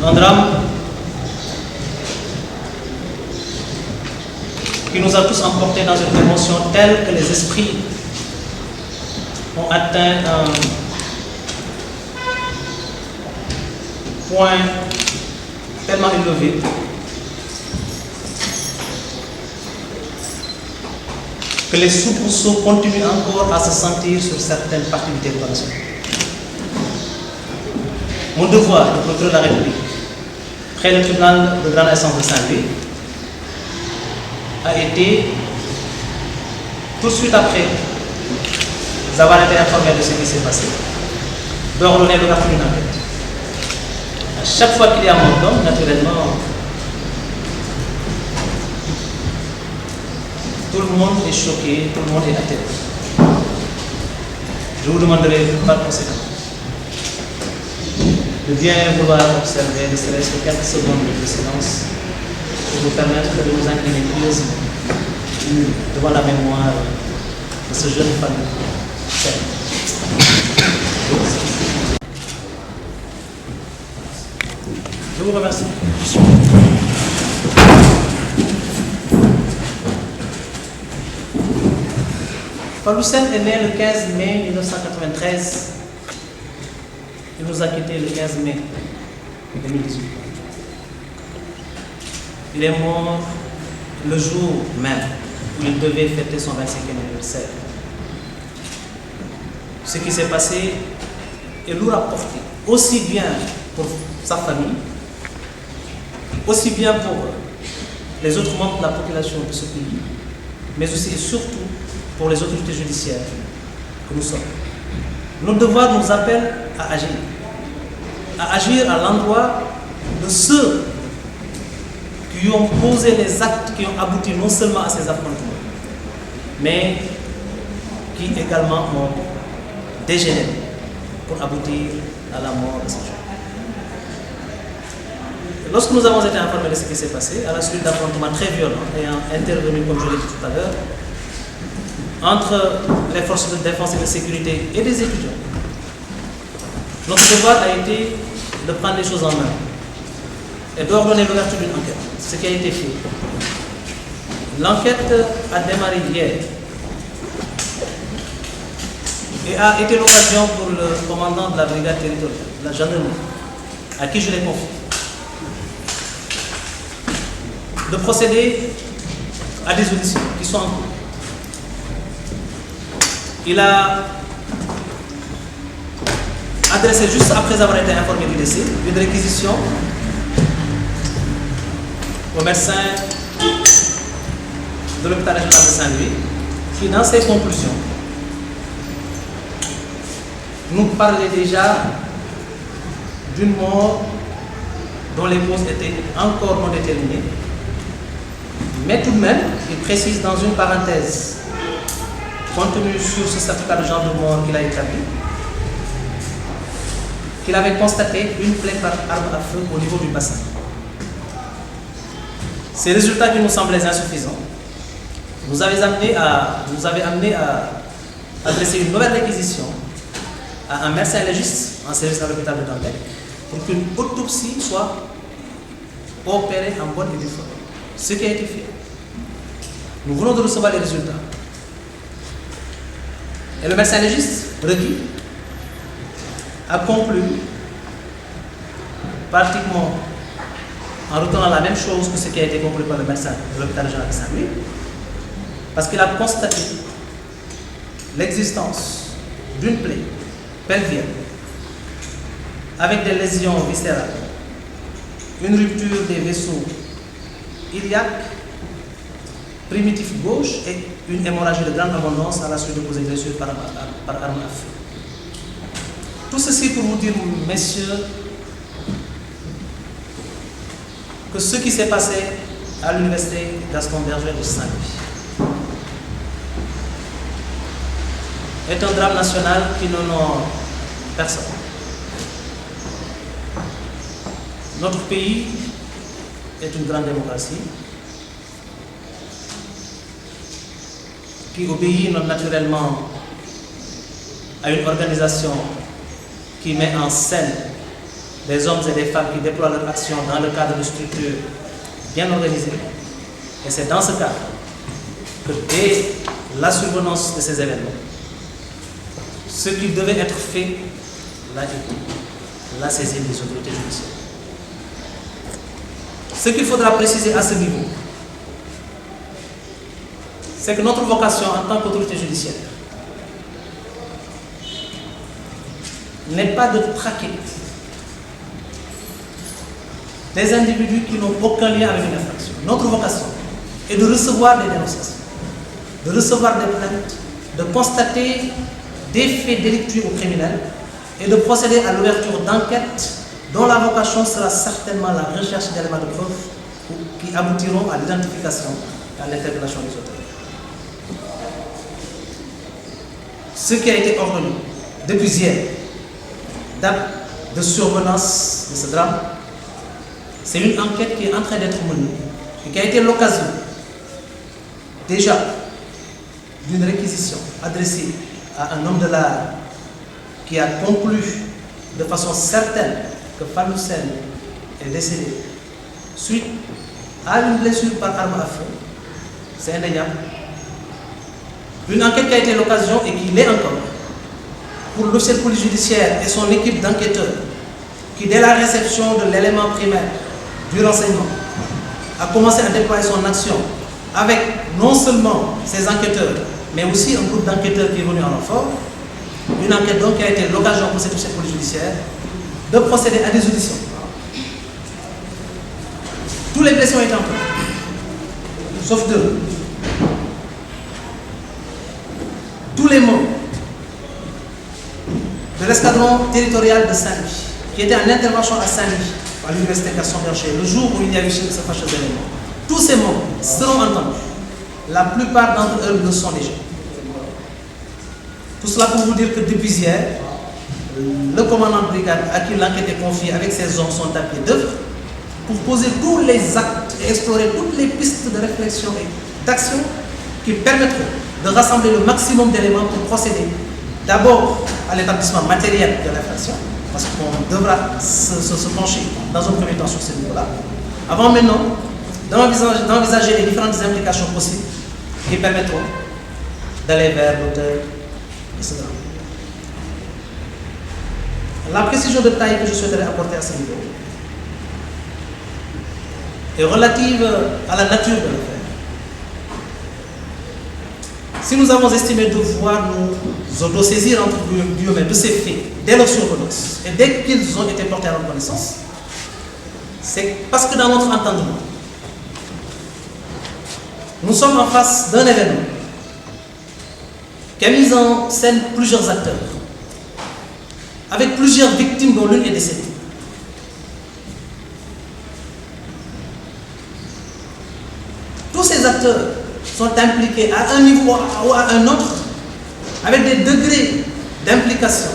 Un drame qui nous a tous emportés dans une émotion telle que les esprits ont atteint un point tellement élevé que les soubresauts continuent encore à se sentir sur certaines parties du territoire national. Mon devoir de procureur de la République, près le tribunal de grande instance de Saint-Louis, a été, tout de suite après avoir été informé de ce qui s'est passé, d'ordonner l'ouverture d'une enquête. À chaque fois qu'il y a un mort, naturellement, tout le monde est choqué, tout le monde est atterré. Je vous demanderai par conséquent de bien vouloir observer, ne serait-ce que quelques secondes de silence pour vous permettre de nous incliner pieusement devant la mémoire de ce jeune famille. Je vous remercie. Fallou Sène est né le 15 mai 1993. Il nous a quittés le 15 mai 2018. Il est mort le jour même où il devait fêter son 25e anniversaire. Ce qui s'est passé est lourd à porter, aussi bien pour sa famille, aussi bien pour les autres membres de la population de ce pays, mais aussi et surtout pour les autorités judiciaires que nous sommes. Notre devoir nous appelle à agir à l'endroit de ceux qui ont posé les actes qui ont abouti non seulement à ces affrontements, mais qui également ont dégénéré pour aboutir à la mort de ces gens. Lorsque nous avons été informés de ce qui s'est passé, à la suite d'affrontements très violents ayant intervenu, comme je l'ai dit tout à l'heure, entre les forces de défense et de sécurité et des étudiants, notre devoir a été de prendre les choses en main et d'ordonner l'ouverture d'une enquête, ce qui a été fait. L'enquête a démarré hier et a été l'occasion pour le commandant de la brigade territoriale, la gendarmerie, à qui je l'ai confié, de procéder à des auditions qui sont en cours. Il a adressé, juste après avoir été informé du décès, une réquisition au médecin de l'hôpital régional de Saint-Louis, qui, dans ses conclusions, nous parlait déjà d'une mort dont les causes étaient encore non déterminées, mais tout de même, il précise dans une parenthèse, contenu sur ce certificat de genre de mort qu'il a établi, qu'il avait constaté une plaie par arme à feu au niveau du bassin. Ces résultats qui nous semblaient insuffisants nous avaient amené à adresser une nouvelle réquisition à un médecin légiste en service à l'hôpital de Dantec pour qu'une autopsie soit opérée en bonne et due forme. Ce qui a été fait. Nous venons de recevoir les résultats. Et le médecin légiste requis a conclu pratiquement en retenant la même chose que ce qui a été conclu par le médecin de l'hôpital régional de Saint-Louis, parce qu'il a constaté l'existence d'une plaie pelvienne avec des lésions viscérales, une rupture des vaisseaux iliaques, primitif gauche et une hémorragie de grande abondance à la suite de vos blessures par arme à feu. Tout ceci pour vous dire, messieurs, que ce qui s'est passé à l'université Gaston Berger de Saint-Louis est un drame national qui n'honore personne. Notre pays est une grande démocratie qui obéit naturellement à une organisation qui met en scène des hommes et des femmes qui déploient leur action dans le cadre de structures bien organisées. Et c'est dans ce cadre que dès la survenance de ces événements, ce qui devait être fait l'a été, la saisine des autorités judiciaires. Ce qu'il faudra préciser à ce niveau, c'est que notre vocation en tant qu'autorité judiciaire n'est pas de traquer des individus qui n'ont aucun lien avec une infraction. Notre vocation est de recevoir des dénonciations, de recevoir des plaintes, de constater des faits délictueux ou criminels et de procéder à l'ouverture d'enquêtes dont la vocation sera certainement la recherche d'éléments de preuve qui aboutiront à l'identification et à l'interpellation des auteurs. Ce qui a été ordonné depuis hier date de survenance de ce drame. C'est une enquête qui est en train d'être menée et qui a été l'occasion déjà d'une réquisition adressée à un homme de l'art qui a conclu de façon certaine que Fallou Sène est décédé suite à une blessure par arme à feu. C'est indéniable. Une enquête qui a été l'occasion et qui l'est encore pour l'officier de police judiciaire et son équipe d'enquêteurs qui, dès la réception de l'élément primaire du renseignement, a commencé à déployer son action avec non seulement ses enquêteurs, mais aussi un groupe d'enquêteurs qui est venu en renfort. Une enquête donc qui a été l'occasion pour cet officier de police judiciaire de procéder à des auditions. Tous les blessés ont été en place, sauf deux. Tous les membres de l'escadron territorial de Saint-Louis, qui étaient en intervention à Saint-Louis, à l'université Gaston-Berger, le jour où il y a eu ce fâcheux événement, tous ces membres seront entendus. La plupart d'entre eux le sont déjà. Tout cela pour vous dire que depuis hier, le commandant de brigade à qui l'enquête est confiée avec ses hommes sont à pied d'œuvre pour poser tous les actes et explorer toutes les pistes de réflexion et d'action qui permettront de rassembler le maximum d'éléments pour procéder d'abord à l'établissement matériel de l'infraction, parce qu'on devra se pencher dans un premier temps sur ce niveau-là, avant maintenant d'envisager les différentes implications possibles qui permettront d'aller vers l'auteur de ce drame. La précision de taille que je souhaiterais apporter à ce niveau est relative à la nature de l'affaire. Si nous avons estimé devoir nous autosaisir entre guillemets de ces faits dès leur survenance et dès qu'ils ont été portés à notre connaissance, c'est parce que dans notre entendement, nous sommes en face d'un événement qui a mis en scène plusieurs acteurs, avec plusieurs victimes dont l'une est décédée. Tous ces acteurs sont impliqués à un niveau ou à un autre, avec des degrés d'implication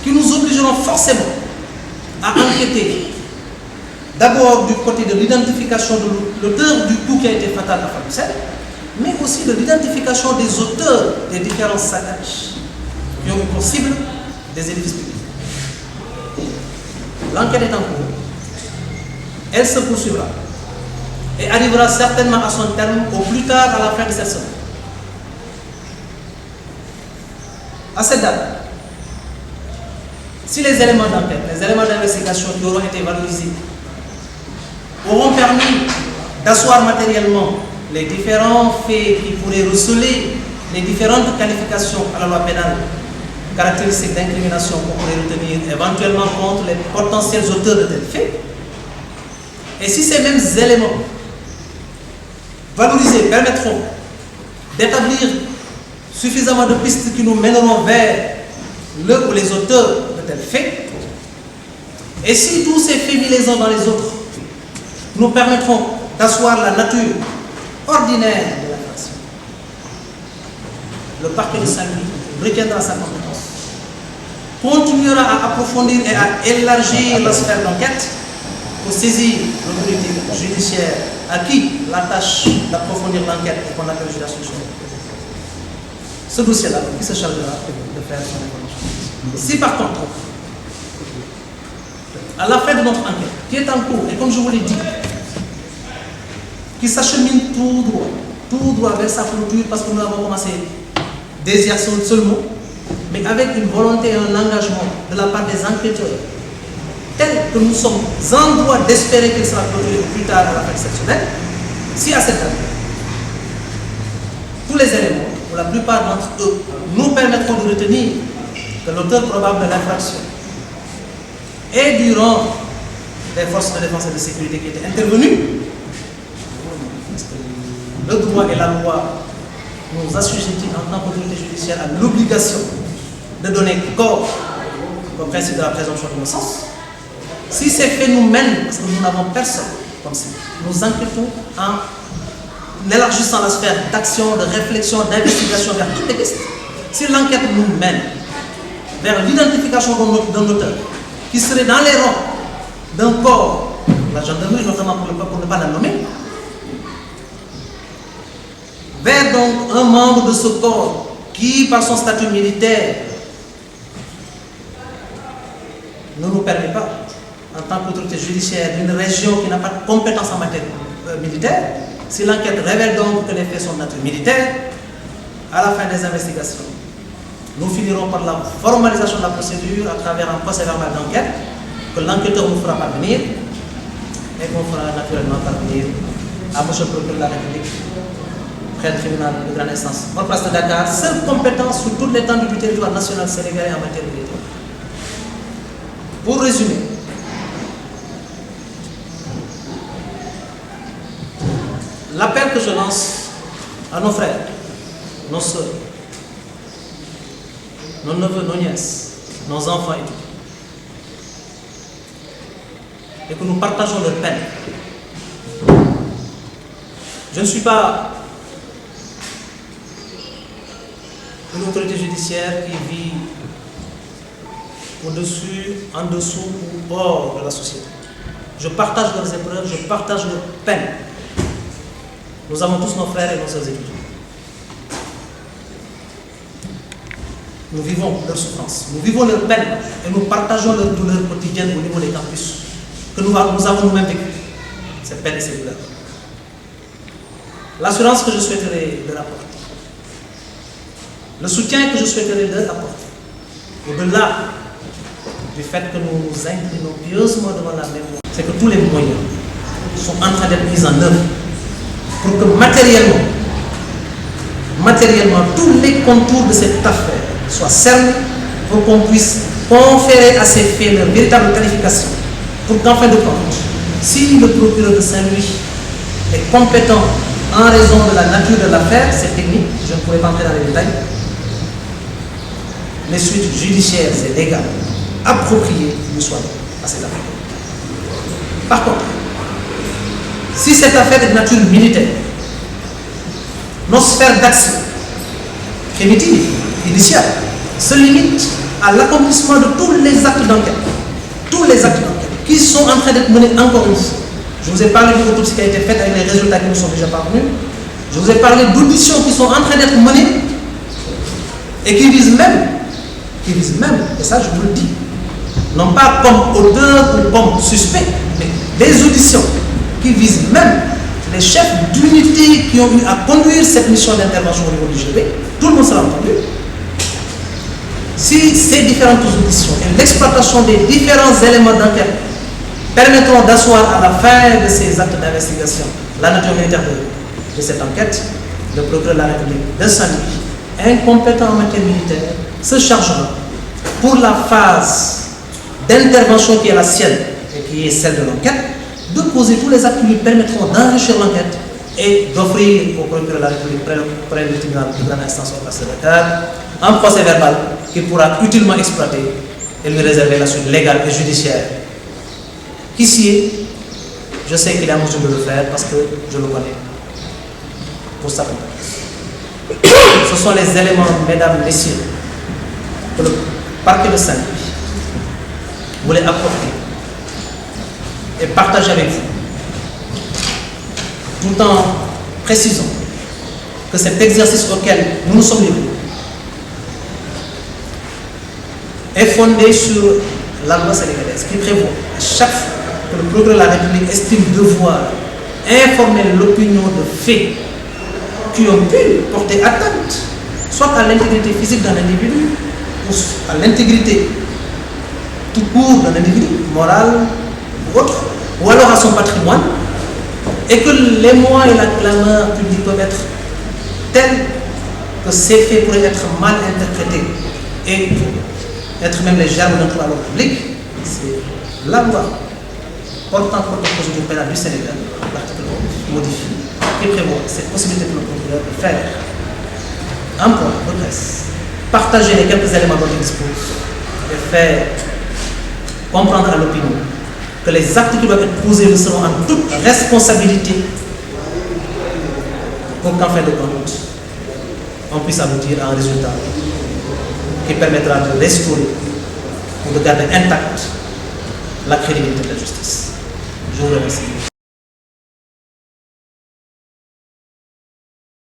qui nous obligeront forcément à enquêter d'abord du côté de l'identification de l'auteur du coup qui a été fatal à Fallou Sène, mais aussi de l'identification des auteurs des différents saccages qui ont eu pour cible des édifices publics. L'enquête est en cours, elle se poursuivra et arrivera certainement à son terme au plus tard à la fin de cette semaine. À cette date, si les éléments d'enquête, les éléments d'investigation qui auront été valorisés auront permis d'asseoir matériellement les différents faits qui pourraient receler les différentes qualifications à la loi pénale, caractéristiques d'incrimination qu'on pourrait retenir éventuellement contre les potentiels auteurs de tels faits, et si ces mêmes éléments valorisés permettront d'établir suffisamment de pistes qui nous mèneront vers le ou les auteurs de tels faits, et si tous ces faits mis les uns dans les autres nous permettront d'asseoir la nature ordinaire de l'infraction, le parquet de Saint-Louis retiendra sa compétence, continuera à approfondir et à élargir la sphère d'enquête pour saisir l'autorité judiciaire à qui la tâche d'approfondir l'enquête et qu'on appelle juridiction. Ce dossier-là, qui se chargera de faire son information. Si par contre, à la fin de notre enquête, qui est en cours, et comme je vous l'ai dit, qui s'achemine tout droit vers sa clôture, parce que nous avons commencé désir seulement, mais avec une volonté et un engagement de la part des enquêteurs, tel que nous sommes en droit d'espérer qu'il sera clôturé plus tard à la fin de cette semaine, si à cette année, tous les éléments, ou la plupart d'entre eux, nous permettront de retenir que l'auteur probable de l'infraction et durant les forces de défense et de sécurité qui étaient intervenues, le droit et la loi nous assujettit en tant qu'autorité judiciaire à l'obligation de donner corps au principe de la présomption d'innocence. Si ces faits nous mènent, parce que nous n'avons personne comme ça, nous enquêtons en élargissant la sphère d'action, de réflexion, d'investigation vers toutes les pistes. Si l'enquête nous mène vers l'identification d'un auteur qui serait dans les rangs d'un corps, la gendarmerie notamment pour ne pas la nommer, vers donc un membre de ce corps qui, par son statut militaire, ne nous permet pas, en tant qu'autorité judiciaire d'une région qui n'a pas de compétence en matière militaire, si l'enquête révèle donc que les faits sont de nature militaire, à la fin des investigations, nous finirons par la formalisation de la procédure à travers un procès verbal d'enquête que l'enquêteur nous fera parvenir et qu'on fera naturellement parvenir à M. le procureur de la République, près du tribunal de grande instance, en place de Dakar, seule compétence sur toute l'étendue du territoire national sénégalais en matière militaire. Pour résumer, l'appel que je lance à nos frères, nos soeurs, nos neveux, nos nièces, nos enfants et tout, et que nous partageons leur peine. Je ne suis pas une autorité judiciaire qui vit au-dessus, en dessous ou hors de la société. Je partage leurs épreuves, je partage leurs peines. Nous avons tous nos frères et nos sœurs étudiants. Nous vivons leurs souffrances, nous vivons leurs peines et nous partageons leurs douleurs quotidiennes au niveau des campus que nous avons nous-mêmes vécu, ces peines et ces douleurs. L'assurance que je souhaiterais leur apporter, le soutien que je souhaiterais leur apporter, au-delà du fait que nous nous inclinons pieusement devant la mémoire, c'est que tous les moyens sont en train d'être mis en œuvre pour que matériellement, tous les contours de cette affaire soient cernés pour qu'on puisse conférer à ces faits leur véritable qualification. Pour qu'en fin de compte, si le procureur de Saint-Louis est compétent en raison de la nature de l'affaire, c'est technique, je ne pourrais pas entrer dans les détails, les suites judiciaires et légales appropriées nous soient à cette affaire. Par contre, si cette affaire est de nature militaire, nos sphères d'action primitive, initiale, se limitent à l'accomplissement de tous les actes d'enquête. Tous les actes d'enquête qui sont en train d'être menés encore une fois. Je vous ai parlé de l'autopsie qui a été faite avec les résultats qui nous sont déjà parvenus. Je vous ai parlé d'auditions qui sont en train d'être menées et qui visent même, et ça je vous le dis, non pas comme auteur ou comme suspect, mais des auditions qui visent même les chefs d'unité qui ont eu à conduire cette mission d'intervention au niveau du GP. Tout le monde sera entendu. Si ces différentes auditions et l'exploitation des différents éléments d'enquête permettront d'asseoir à la fin de ces actes d'investigation la nature militaire de cette enquête, le procureur de la République de Saint-Louis, incompétent en matière militaire, se chargera pour la phase d'intervention qui est la sienne et qui est celle de l'enquête, de poser tous les actes qui lui permettront d'enrichir l'enquête et d'offrir au procureur de la République près du tribunal de grande instance au place de Dakar un procès verbal qu'il pourra utilement exploiter et lui réserver la suite légale et judiciaire. Ici, je sais qu'il est en mesure de le faire parce que je le connais pour sa compétence. Ce sont les éléments, mesdames, messieurs, que le parquet de Saint-Louis voulait apporter et partager avec vous, tout en précisant que cet exercice auquel nous nous sommes livrés est fondé sur la loi sénégalaise qui prévoit à chaque fois que le procureur de la République estime devoir informer l'opinion de faits qui ont pu porter atteinte, soit à l'intégrité physique d'un individu, ou à l'intégrité tout court d'un individu, moral ou autre, ou alors à son patrimoine, et que les moyens et la clameur publique peuvent être tels que ces faits pourraient être mal interprétés et être même les germes d'un trouble à l'ordre public, c'est la loi portant code de procédure pénale du Sénégal, l'article 11, modifie, qui prévoit cette possibilité pour le procureur de faire un point de presse, partager les quelques éléments dont il dispose et faire comprendre à l'opinion que les actes qui doivent être posés le seront en toute responsabilité pour qu'en fin de compte, on puisse aboutir à un résultat qui permettra de restaurer ou de garder intacte la crédibilité de la justice. Je vous remercie.